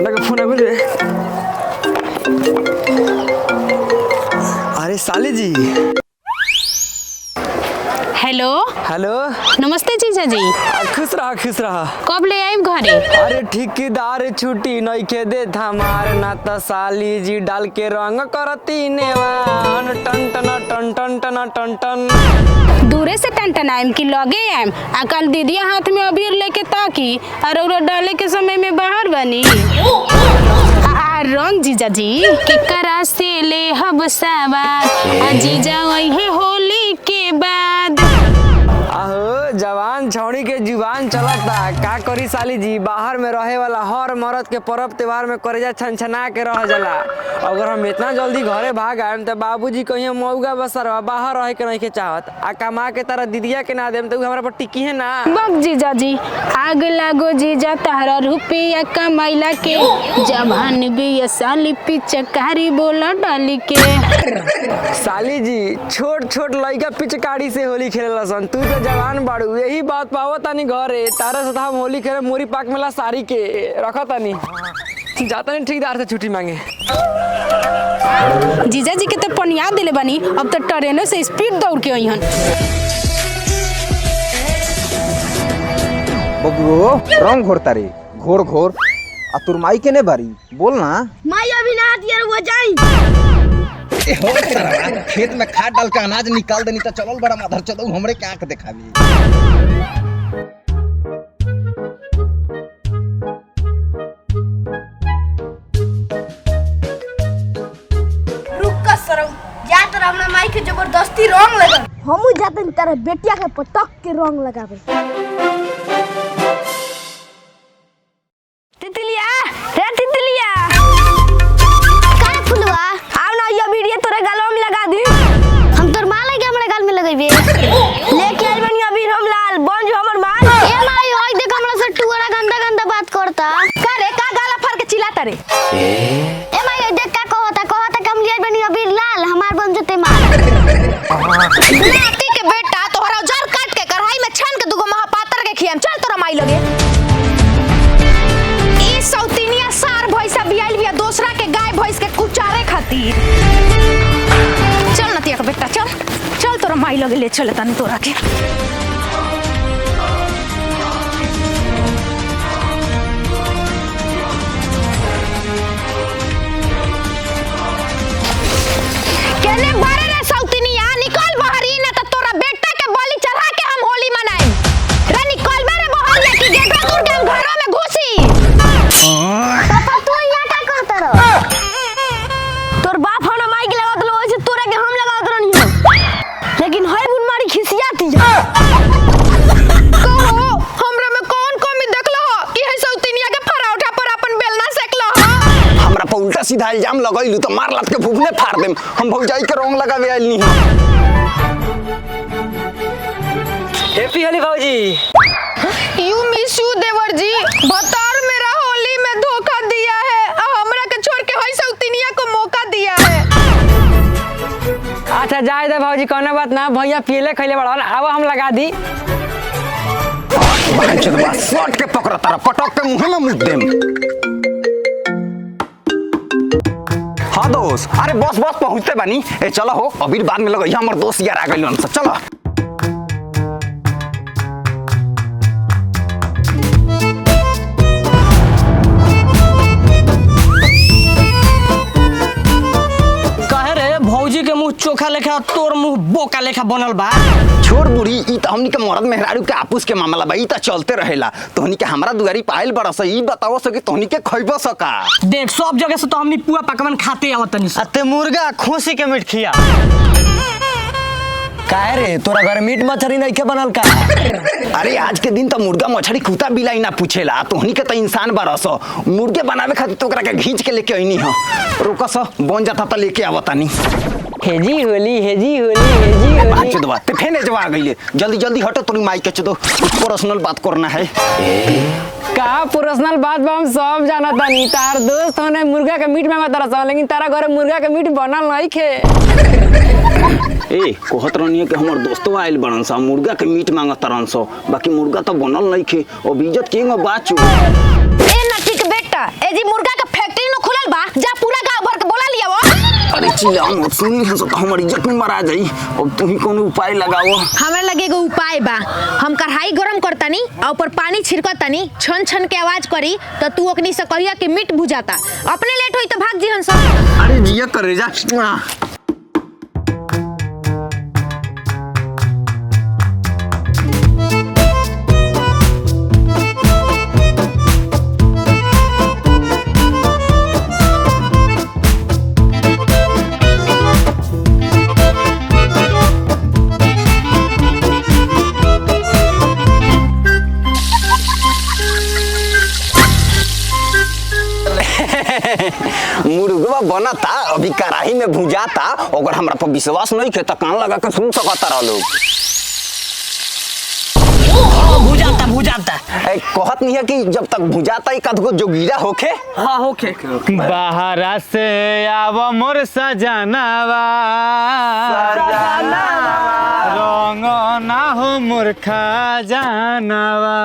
लौंडा का फोन आ गइल। अरे साली जी। हेलो हेलो नमस्ते जीजा जी। खुश रहा खुश रहा। कब ले आइम घरे? अरे ठेकेदार छुट्टी नइखे देत हमार ना त साली जी डाल के रंग करती नेवान टन टन टन टन टन टन टन। दूरे से टन आइम कि लगे आइम? आ कल दीदिया हाथ में अबीर लेके ताकी और ओकरा डाले के समय में बाहर बनी। रंग जीजा जी केकरा से ले हब सवार आ जीजा वही होली के बाद। आहो जवान छौड़ी के जुबान चलता का करी साली जी। बाहर में रहे वाला हर मर्द के पर्व त्योहार में करेजा छनछना के रह जाला। अगर हम इतना जल्दी घरे भाग आएम तो बाबूजी कहीं मौगा बसर बाहर रहे के नहीं के चाहत आ कमा के तारा दीदिया के ना देम तो हमरा पर टिकी है ना। बक जीजा जी आग लागो जीजा तारा रुपया कमाइला के जवान भी साली पिचकारी बोला डाली के। साली जी छोट छोट लड़का पिचकारी से होली खेलेला सन। तू तो जवान बाड़ू यही बात पावो तानी घरे तारा से हम होली खेले मोरी पाक मेला सारी के रखा तानी जाता नहीं ठेकेदार से छुट्टी मांगे। जीजा जी के तो पनिया दिले बनी अब तो ट्रेनों से स्पीड दौड़ के आई हन। बबुओ रंग घोरता रे घोर घोर आ तुर माई के ने बारी बोल ना। माई अभी ना दियर वो जाई। ए हो तेरा खेत में खाद डाल के अनाज निकाल देनी तो चलल बड़ा माधर चदऊ हमरे के आंख देखावी। रुक का सरौ जा तर हमरा माई के जबरदस्ती रंग लगा। हमू जातन तेरे बेटिया के पटक के रंग लगावे। तितलिया रे तितलिया का फुलवा आओ ना ये वीडियो तोरे गालों में लगा दी। हम तोर माल के हमरा गाल में लगेबे। लेके आइल बनी अभी हम लाल बन जो हमर माल। ए माई होय देख हमरा से टुरा गंदा गंदा बात करता। का रे का गाला फाड़ के चिल्लाता रे। ए माई होय देख का कहता कम लिया बनी अभी लाल हमार बन जते माल। नाती के बेटा तोहरा जर काट के कढ़ाई में छान के दुगो महापात्र के खियाम चल तोरा माई लगे। ई सौतीनिया सार भैंसा बियाइल बिया दूसरा के गाय भैंस के कुचारे खातिर। चल नतिया के बेटा चल चल तोरा माई लगे ले चले तनी तोरा के। केने बारे रे सौतीनिया निकल बाहरी ना त तोरा बेटा के बलि चढ़ा के हम होली मनाई। रे निकल बारे बाहर लेके गेटवा तोड़ के हम घरों में घुसी। पापा तू यहाँ का कहता रहो? तोर बाप हम माई के लगात लो वैसे तोरा के हम लगात रहनी हो। लेकिन है बुन मारी खिसियाती है। कहो हमरा में कौन कमी देखलो हो कि है सौतीनिया के पराठा पर अपन बेलना सेकलो हो। हमरा पर उल्टा सीधा इल्जाम लगैलू तो मार लात के भूखने फाड़ देम। हम भौजाई के रंग लगावे आइल नी। हैप्पी होली भाऊजी। यू मिस यू देवर जी भतार मेरा होली में धोखा दिया है और हमरा के छोड़ के है सौतीनिया को मौका दिया है। अच्छा जाए दे भाऊजी कोनो बात ना भैया पीले खइले बड़ा अब हम लगा दी। बहन चोदवा शॉट के पकड़ तारा पटक के मुंह में मुद देम। हाँ दोस्त अरे बस बस पहुंचते बानी। ए चलो हो अभी बाद में लगई हमर दोस्त यार आ गइल हमसे चलो। कहे रे भौजी के मुंह चोखा लेखा तोर मुंह बोका लेखा बनल बा। छोड़ बुरी ई त हमनी के मर्द मेहरारू के आपस के मामला बा। ई त चलते रहेला। तोहनी के हमरा दुआरी पाइल बरस ई बताओ सके तोहनी के खइबो सका। देख सब जगह से तो हमनी पुआ पकवान खाते आवत तनी। अते मुर्गा खोसी के मीट खिया। काहे रे तोरा घर मीट मछली नहीं के बनल का? अरे आज के दिन तो मुर्गा मछली कुत्ता बिलाई ना पूछेला। तोहनी के तो इंसान बरस मुर्गे बनावे खातिर तो ओकरा के घींच के लेके आइनी ह। रुकस बन जाता त लेके आवतानी। हेजी होली हेजी होली हेजी होली। बात चोदवा ते फेने जवा गइले। जल्दी जल्दी हटो तोरी माई के चोदो पर्सनल बात करना है। का पर्सनल बात बा हम सब जानत बानी। तार दोस्त होने मुर्गा के मीट मांगत रहा लेकिन तारा घर मुर्गा के मीट बनल नहीं खे। ए कहत रहनी कि हमर दोस्तवा आइल बड़न सा मुर्गा के मीट मांगत रहन सो बाकी मुर्गा तो बनल नहीं खे। अब इज्जत के बाचू ए नटिक बेटा ए जी मुर्गा चिल्लाओ मत, सुन ली तो हमारी इज्जत में मरा जाई। अब तू ही कोनो उपाय लगाओ। हमरा लगे एगो उपाय बा। हम कढ़ाई गरम करतानी और ऊपर पानी छिड़कतानी, छन छन के आवाज करी तो तू ओकनी से कहिया कि मीट बुझाता। अपने लेट होई तो भाग जीहन सब। अरे जिया करे जा। मुर्गवा बनता अभी कढ़ाई में भुजाता, अगर हमरा पर विश्वास नहीं खे तो कान लगा के सुन सकता रह लोग। भुजाता कहत नहीं है कि जब तक भुजाता एक आधगो जोगीरा होखे। हाँ होखे। बाहरा से आव मोर सजनावा, रंग ना हो मोर खजानावा।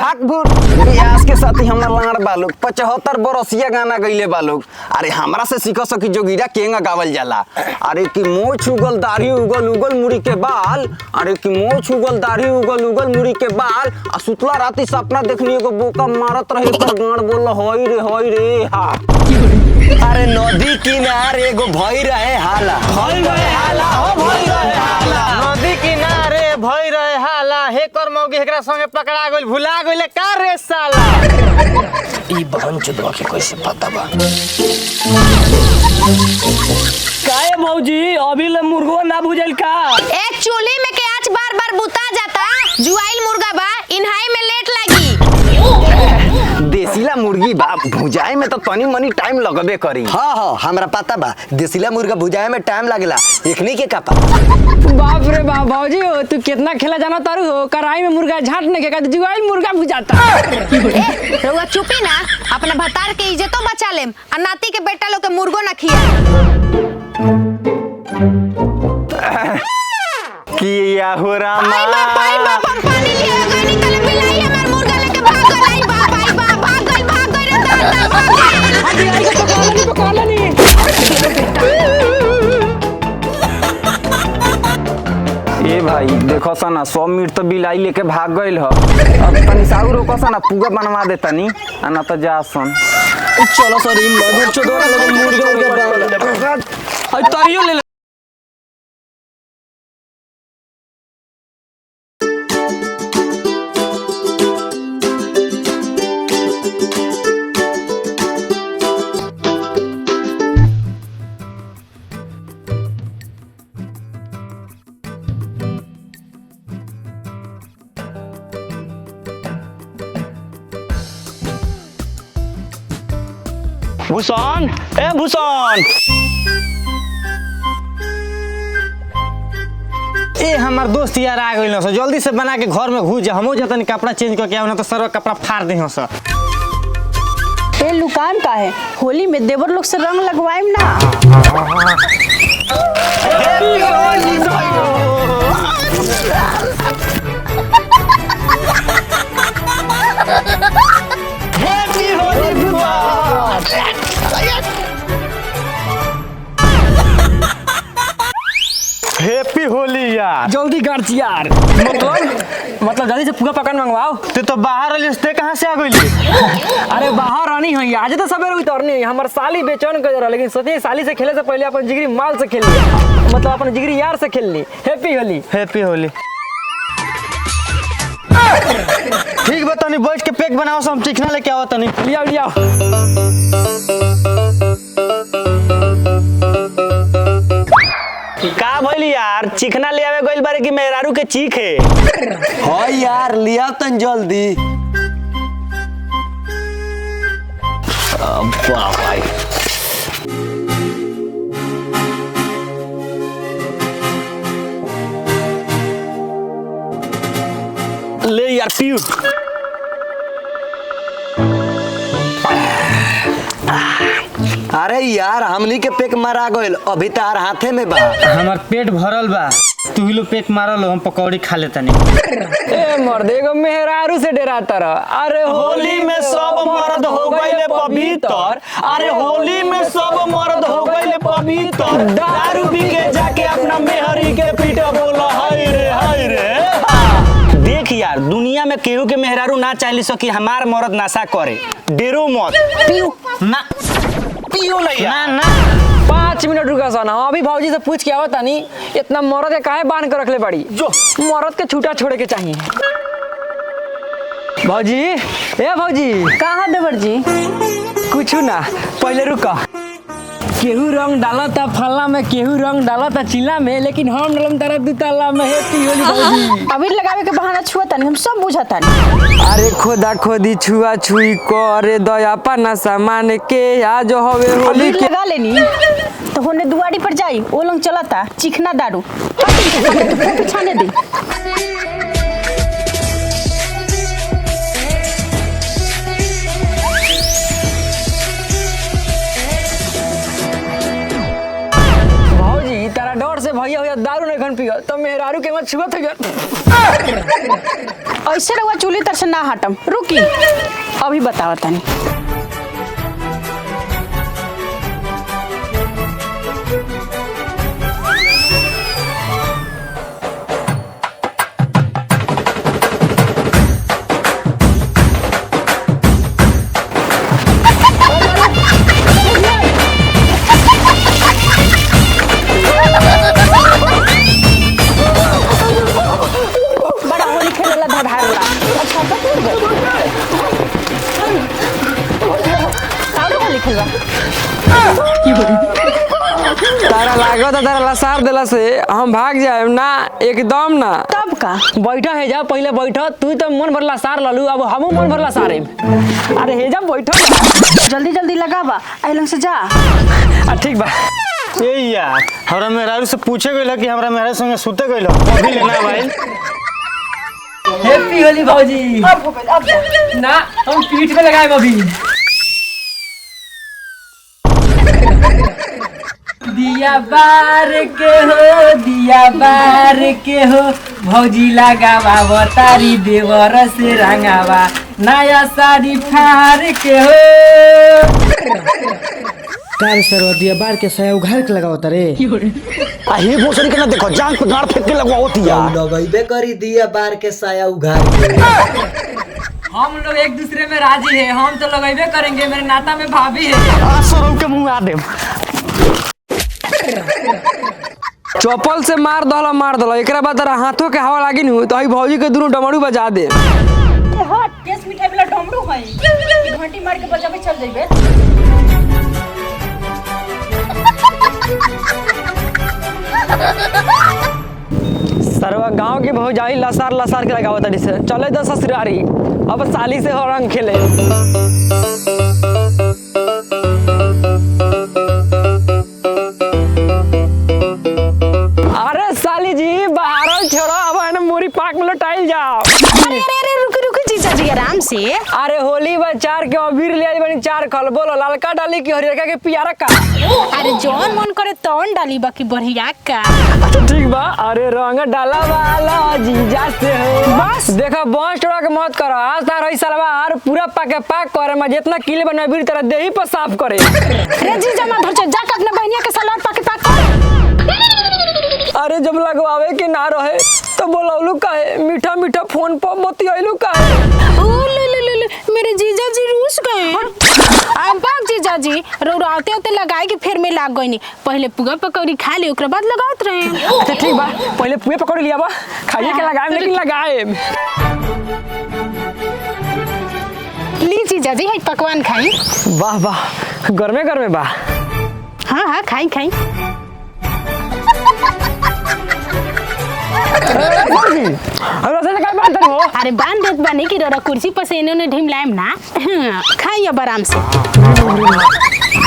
भाग भूर रियाज के साथ ही हमरा लाड़ बालोग 75 बरसिया गाना गईले बालोग। अरे हमरा से सीख सकी जोगीरा केंगा गावल जाला। अरे कि मोछ उगल दाढ़ी उगल उगल मुड़ी के बाल, अरे कि मोछ उगल दाढ़ी उगल उगल मुड़ी के बाल, आ सुतला राती सपना देखनी एगो बोका मारत रही पर गाड़ बोल होई रे हा। अरे नदी किनारे एगो भई रहे हाला, नदी किनारे भई रहे हाला, हेकर मौगी हेकरा संगे पकड़ा गइल, भुला गइल का रे साला। ई बहन चुदवा के कैसे पता बा? काहे मौजी अभी ले मुर्गवा ना भुजल का? एक चूल्ही में के आंच बार-बार बुता जाता। जुआइल मुर्गा बा, इन्हाई में लेट लागी। देसीला मुर्गी बा, भुजाए में तो तनी मनी टाइम लगबे करी। हाँ हमरा पता बा, देसीला मुर्गा भुजाए में टाइम लागेला, एकनी के का बाप रे बाप भौजी हो, तू कितना खेला जाना तारू हो। कढ़ाई में मुर्गा झाटने के कहते जुआइल मुर्गा भुजाता। रउआ चुपी ना, अपना भतार के इज्जतो बचा लेम आ नाती के बेटा लोग के मुर्गो ना खिया। किया हो रामा। आई बाप हम पानी लिए गनी तले बिलाई हमर मुर्गा लेके भाग गइल। आई बाप भाग गइल रे दादा भाग गइल। अभी आई को पकड़ ली। ए भाई देखो सना 100 मिनट तो बिलाई लेके भाग गइल ह। अब तनी साउ रोको सना, पूगा बनवा दे तनी, ना तो जा सन। चलो सर इन मगर चोदवा लोग मुर्गा आई तरियो ले। भूषण ए भूषण, ए हमार दोस्त यार आ गइल ह, जल्दी से बना के घर में घुस जा। हमो जतन कपड़ा चेंज करके आउ ना तो सर्व कपड़ा फाड़ दे हस। ए लुकान का है, होली में देवर लोग से रंग लगवाएम ना। हैप्पी होली यार। जल्दी गाड़ यार। मतलब जल्दी से पूरा पकड़ मंगवाओ। तू तो बाहर लिस्ते कहां से आ गइली? अरे बाहर आनी है आज तो सवेरे उतरनी है। हमार साली बेचैन कर रहा, लेकिन सोचिए साली से खेले से पहले अपन जिगरी माल से खेल ली, मतलब अपन जिगरी यार से खेल ली। हैप्पी होली। हैप्पी होली। ठीक बा, तनी बैठ के पैक बनाओ, हम चिकना लेके आओ तनी। लियाओ। का भइल यार, चिकना ले आवे गइल बारे कि मेहरारू के चीख है? हाँ यार लिया तन जल्दी। वाह भाई ले यार पीऊ। अरे यार हमनी के पेक मारा गइल, अभी तार हाथे में बा। हमार पेट भरल बा, तू ही लोग पेट मारो लो हम पकौड़ी खा लेता नहीं। ए मर्दे को मेहरारू से डराता रह। अरे होली में सब मर्द हो गए पवित्र, अरे होली में सब मर्द हो गए पवित्र, दारू पी के जाके अपना मेहरी के पीटा बोला हाय रे। देख यार दुनिया में केहू के मेहरारू ना चाहली सो कि हमार मर्द नशा करे, डेरो मत पियो ना, पियो नहीं ना 5 मिनट रुका सोना, अभी भौजी से पूछ के आवता नहीं इतना मर्द के काहे बांध कर रखले बड़ी, जो मर्द के छूटा छोड़े के चाहिए। भौजी ए भौजी कहा देवर जी? कुछ ना, पहले रुका। केहू रंग डालता फल्ला में, केहू रंग डालता चिल्ला में, लेकिन हम डालम तारा दुताला में। हैप्पी होली भौजी। अभी लगावे के बहाना छुआ नहीं, हम सब बुझाता नहीं। अरे खोदा खोदी छुआ छुई करे दया पाना सामान के आज हवे होली अभी के। लगा लेनी तो होने दुआरी पर जाई, ओ लंग चलता चिकना दारू छाने दे। तारा डर से भैया भैया दारू नहीं खन पियो तो मेहरारू के मत छुअत है। ऐसे रहुआ चूल्ही तर से ना हटम, रुकी अभी बताओ तनी। तारा लागत है तारा लसार देला से हम भाग जाए ना, एकदम ना। तब का बैठा है जा, पहले बैठा, तू तो मन भर लसार ललू, अब हम मन भर लसारे। अरे हे जा बैठा, जल्दी जल्दी लगावा, अइलन से जा। ठीक बा। ए यार हमरा मेहरारू से पूछे गइल कि हमरा मेहरारू संगे सुते गइल अभी लेना भाई। हैप्पी होली भौजी। अब ना हम पीठ पे लगाए अभी। दिया बार के हो भौजी लगावा बतारी देवर से रंगावा, नया साड़ी फार के हो। कार सरवा दिया बार के सया उघार के लगावत रे। आ हे भोसड़ी के ना देखो जान पे गाड़ फेंक के लगवावती यार। लगइबे करी दिया बार के साया उघार के। हम लोग एक दूसरे में राजी है, हम तो लगेबे करेंगे, मेरे नाता में भाभी है। आ सरव के मुंह आ दे। चप्पल से मार दलो एकरा बाद तारा हाथों के हवा लागी नु तो हई भौजी के दोनों डमरू बजा दे। हट केस मिठाई वाला डमरू है, घंटी मार के बजावे चल जाइबे। सरवा गांव के भौजाई लसार लसार के लगावत है से चले तो ससुरारी, अब साली से हो रंग खेले। अरे साली जी बाहर छोड़ो, अब ना मूरी पाक में लटाइल जाओ। अरे रुको जीजा जी आराम से। अरे होली बा 4 के अबीर ले आई बनी 4 खल, बोलो ललका डाली की हरियरका के पियारा का। अरे जौन मन करे तौन डाली, बाकी बढ़िया का। अच्छा ठीक बा। अरे रंग डाला वाला जीजा से हो बस। देखो बॉस टोड़ा के मत करो, आज तार रही सलवार पूरा पाके पाक करे में जितना किले बना बीर तेरा देही पर साफ करे। रे जीजा मां धर जा के अपने बहनिया के सलवार पाके पाक कर। अरे जब लगवावे के ना रहे तो बोलौलू काहे, मीठा मीठा फोन पर मोतियलू काहे। ओ ले मेरे जीजा जी रूस गए। हम पाक जीजा जी रौराते होते लगाए के फिर में लाग गईनी, पहले पुआ पकौड़ी खा ले ओकरा बाद लगावत रहे। अच्छा ठीक बा, पहले पुए पकौड़ी लिया बा, खाइए के लगाए लेकिन लगाए। ली जीजा जी है पकवान खाई। वाह वाह गरमे गरमे बा। हाँ खाई खाई। अरे बांध देत बानी कि रोरा कुर्सी पर से इन्होंने ढिमलाएम ना। खाई अब आराम से।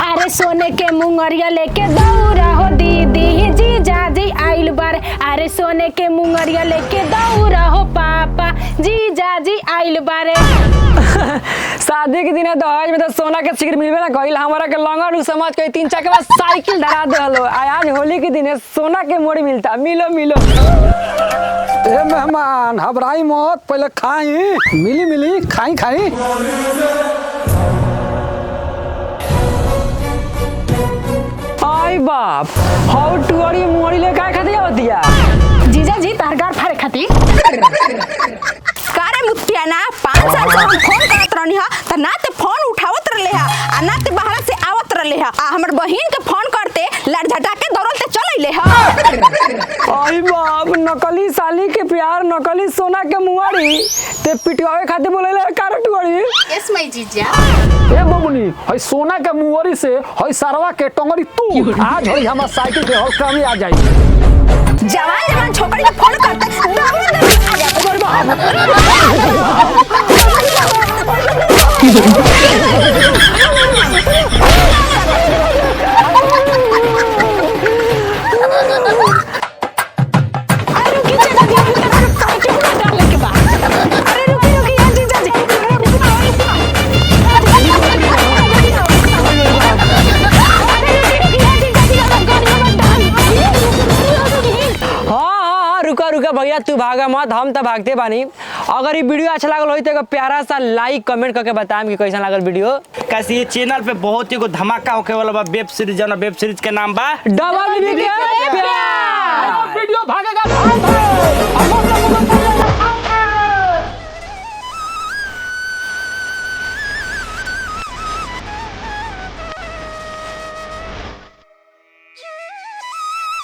अरे सोने के मुंगरिया लेके दौड़ा हो दीदी जी जीजा जी आइल बारे अरे सोने के मुंगरिया लेके दौड़ा हो पापा जीजा जी आइल बारे। शादी के दिन दहेज में तो सोना के सिक्र मिलबे ना कइल, हमारा के लंगड़ समझ के 3 चक्के बाद साइकिल धरा देलो। आज होली के दिन सोना के मोड़ी मिलता, मिलो मिलो। ए मेहमान घबराई मत, पहले खाई, मिली मिली खाई खाई। आई बाप, हाउ टुअरी मोड़ी ले काय खाती होतिया? जीजा जी तारगार फारे खाती कारे मुतिया ना 5 साल से हम फोन करत रहनी हा त ना ते फोन उठावत रहले हा आ ना ते बाहर से आवत रहले हा आ हमर बहिन के फोन करते लड़ झटा के दौड़ते चलैले हा। आई बाप, नकली साली के प्यार, नकली सोना के मुआरी ते पिटवावे खातिर बोलेले कार टुअरी। यस माय जीजा। ए बबुनी, हई सोना के मुहरी से हई सरवा के टंगरी तू आज हई हमर साइकिल के हल्का में आ जाई। जवान जवान छोकरी के फोन करते रुका भैया, तू भागा मत, हम तो भागते बानी। अगर ये वीडियो अच्छा लागल हो तो प्यारा सा लाइक कमेंट करके बताएं कि कैसा लागल वीडियो। कैसे ये चैनल पे बहुत ही को धमाका होके वाला बा वेब सीरीज, जना वेब सीरीज के नाम बा डबल बीबी के प्यार। वीडियो भागेगा।